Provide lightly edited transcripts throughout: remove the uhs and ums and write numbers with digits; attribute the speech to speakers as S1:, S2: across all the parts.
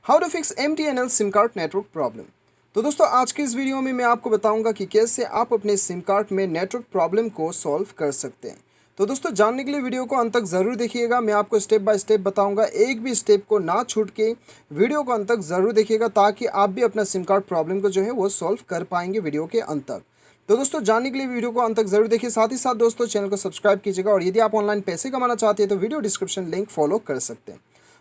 S1: How to fix MTNL SIM card network problem. तो दोस्तों आज की इस वीडियो में मैं आपको बताऊंगा कि कैसे आप अपने सिम कार्ड में नेटवर्क प्रॉब्लम को सॉल्व कर सकते हैं। तो दोस्तों जानने के लिए वीडियो को अंत तक ज़रूर देखिएगा। मैं आपको स्टेप बाय स्टेप बताऊंगा, एक भी स्टेप को ना छूट के वीडियो को अंत तक ज़रूर देखिएगा ताकि आप भी अपना सिम कार्ड प्रॉब्लम को जो है वो सॉल्व कर पाएंगे वीडियो के अंत तक। तो दोस्तों जानने के लिए वीडियो को अंत तक जरूर देखिए, साथ ही साथ दोस्तों चैनल को सब्सक्राइब कीजिएगा और यदि आप ऑनलाइन पैसे कमाना चाहते हैं तो वीडियो डिस्क्रिप्शन लिंक फॉलो कर सकते हैं।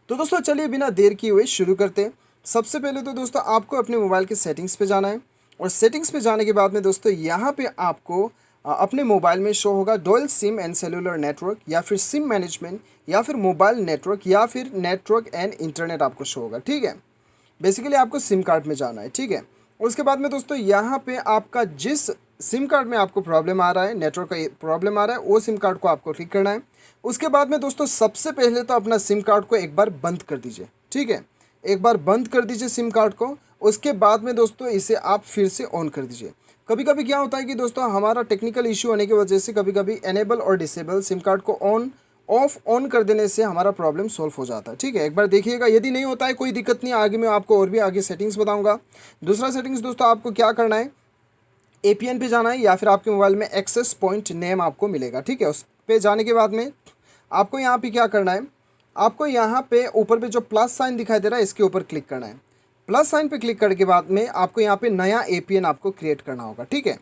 S1: तो दोस्तों चलिए बिना देर किए हुए शुरू करते हैं। सबसे पहले तो दोस्तों आपको अपने मोबाइल के सेटिंग्स पे जाना है और सेटिंग्स पे जाने के बाद में दोस्तों यहाँ पे आपको अपने मोबाइल में शो होगा dual SIM and cellular network या फिर सिम मैनेजमेंट या फिर मोबाइल नेटवर्क या फिर नेटवर्क एंड इंटरनेट आपको शो होगा। ठीक है, बेसिकली आपको सिम कार्ड में जाना है। ठीक है, और उसके बाद में दोस्तों यहाँ पे आपका जिस सिम कार्ड में आपको प्रॉब्लम आ रहा है, नेटवर्क का प्रॉब्लम आ रहा है, वो सिम कार्ड को आपको ठीक करना है। उसके बाद में दोस्तों सबसे पहले तो अपना सिम कार्ड को एक बार बंद कर दीजिए। ठीक है, एक बार बंद कर दीजिए सिम कार्ड को। उसके बाद में दोस्तों इसे आप फिर से ऑन कर दीजिए। कभी कभी क्या होता है कि दोस्तों हमारा टेक्निकल इशू होने की वजह से कभी कभी एनेबल और डिसेबल सिम कार्ड को ऑन कर देने से हमारा प्रॉब्लम सॉल्व हो जाता है। ठीक है, एक बार देखिएगा, यदि नहीं होता है कोई दिक्कत नहीं, आगे मैं आपको और भी आगे सेटिंग्स बताऊंगा। दूसरा सेटिंग्स दोस्तों आपको क्या करना है, APN पे जाना है या फिर आपके मोबाइल में एक्सेस पॉइंट नेम आपको मिलेगा। ठीक है, उस पे जाने के बाद में आपको यहाँ पे क्या करना है, आपको यहाँ पे ऊपर पे जो प्लस साइन दिखाई दे रहा है इसके ऊपर क्लिक करना है। प्लस साइन पे क्लिक करने के बाद में आपको यहाँ पे नया APN आपको क्रिएट करना होगा। ठीक है,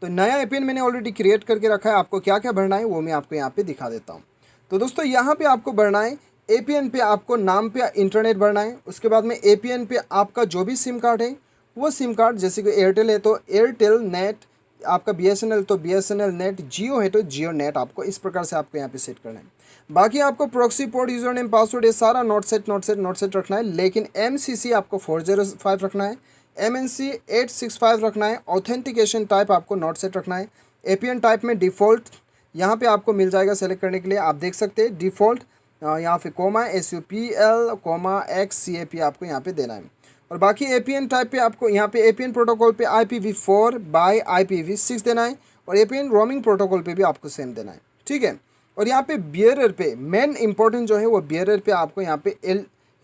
S1: तो नया APN मैंने ऑलरेडी क्रिएट करके रखा है। आपको क्या क्या भरना है वो मैं आपको यहाँ पे दिखा देता हूँ। तो दोस्तों यहाँ पे आपको भरना है APN पे आपको नाम पे इंटरनेट भरना है। उसके बाद में APN पे आपका जो भी सिम कार्ड है वो सिम कार्ड, जैसे कि एयरटेल है तो एयरटेल नेट, आपका BSNL तो BSNL नेट, जियो है तो जियो नेट, आपको इस प्रकार से आपको यहाँ पे सेट करना है। बाकी आपको proxy port, user name, password ये सारा नॉट सेट रखना है, लेकिन MCC आपको 405 रखना है, MNC 865 रखना है। ऑथेंटिकेशन टाइप आपको नॉट सेट रखना है। APN टाइप में डिफ़ॉल्ट यहाँ पे आपको मिल जाएगा सेलेक्ट करने के लिए, आप देख सकते हैं डिफ़ॉल्ट यहाँ पे SUPL XCAP आपको यहाँ पे देना है। और बाकी APN टाइप पे आपको यहाँ पे APN प्रोटोकॉल पे IPv4 बाय IPv6 देना है और APN रोमिंग प्रोटोकॉल पे भी आपको सेम देना है। ठीक है, और यहाँ पे बियरर पे मेन इंपॉर्टेंट जो है वो बियरर पे आपको यहाँ पे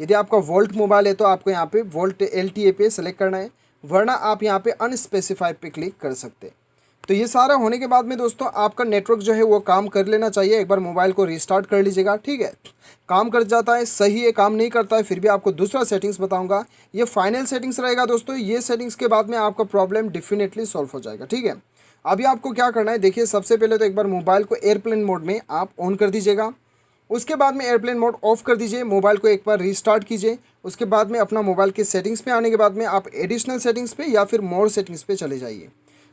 S1: यदि आपका वोल्ट मोबाइल है तो आपको यहाँ पे वोल्ट LTA पे सेलेक्ट करना है, वरना आप यहाँ पे अनस्पेसिफाइड पे क्लिक कर सकते हैं। तो ये सारा होने के बाद में दोस्तों आपका नेटवर्क जो है वो काम कर लेना चाहिए। एक बार मोबाइल को रिस्टार्ट कर लीजिएगा। ठीक है, काम कर जाता है सही है, काम नहीं करता है फिर भी आपको दूसरा सेटिंग्स बताऊंगा। ये फाइनल सेटिंग्स रहेगा दोस्तों, ये सेटिंग्स के बाद में आपका प्रॉब्लम डेफिनेटली सॉल्व हो जाएगा। ठीक है, अभी आपको क्या करना है, देखिए सबसे पहले तो एक बार मोबाइल को एयरप्लेन मोड में आप ऑन कर दीजिएगा। उसके बाद में एयरप्लेन मोड ऑफ कर दीजिए, मोबाइल को एक बार रीस्टार्ट कीजिए। उसके बाद में अपना मोबाइल के सेटिंग्स पे आने के बाद में आप एडिशनल सेटिंग्स पे या फिर मोर सेटिंग्स पे चले जाइए।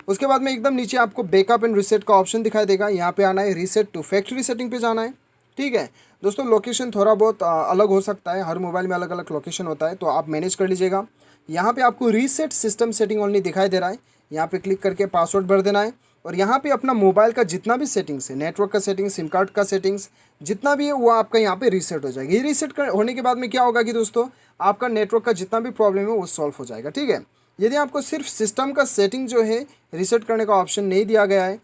S1: उसके बाद में एकदम नीचे आपको बैकअप एंड रीसेट का ऑप्शन दिखाई देगा, यहाँ पे आना है, रीसेट टू फैक्ट्री सेटिंग पे जाना है। ठीक है दोस्तों, लोकेशन थोड़ा बहुत अलग हो सकता है, हर मोबाइल में अलग अलग लोकेशन होता है, तो आप मैनेज कर लीजिएगा। यहाँ पे आपको रीसेट सिस्टम सेटिंग ओनली दिखाई दे रहा है, यहाँ पे क्लिक करके पासवर्ड भर देना है और यहाँ पे अपना मोबाइल का जितना भी सेटिंग्स है, नेटवर्क का सेटिंग्स, सिम कार्ड का सेटिंग्स जितना भी है वो आपका यहाँ पे रीसेट हो जाएगा। ये रीसेट होने के बाद में क्या होगा कि दोस्तों आपका नेटवर्क का जितना भी प्रॉब्लम है वो सॉल्व हो जाएगा। ठीक है, यदि आपको सिर्फ सिस्टम का सेटिंग जो है रीसेट करने का ऑप्शन नहीं दिया गया है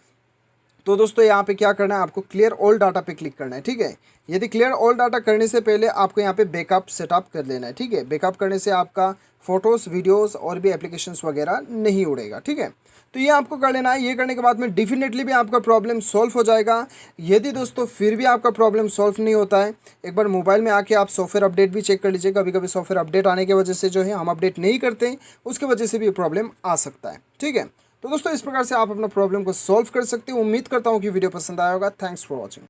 S1: तो दोस्तों यहाँ पे क्या करना है, आपको क्लियर ऑल डाटा पे क्लिक करना है। ठीक है, यदि क्लियर ऑल डाटा करने से पहले आपको यहाँ पे बैकअप सेटअप कर लेना है। ठीक है, बैकअप करने से आपका फ़ोटोज़, वीडियोस और भी एप्लीकेशंस वगैरह नहीं उड़ेगा। ठीक है, तो ये आपको कर लेना है। ये करने के बाद में डेफिनेटली भी आपका प्रॉब्लम सॉल्व हो जाएगा। यदि दोस्तों फिर भी आपका प्रॉब्लम सॉल्व नहीं होता है, एक बार मोबाइल में आके आप सॉफ्टवेयर अपडेट भी चेक कर लीजिए। कभी कभी सॉफ्टवेयर अपडेट आने की वजह से जो है हम अपडेट नहीं करते, उसकी वजह से भी प्रॉब्लम आ सकता है। ठीक है, तो दोस्तों इस प्रकार से आप अपना प्रॉब्लम को सॉल्व कर सकते हो। उम्मीद करता हूँ कि वीडियो पसंद आया होगा। Thanks for watching.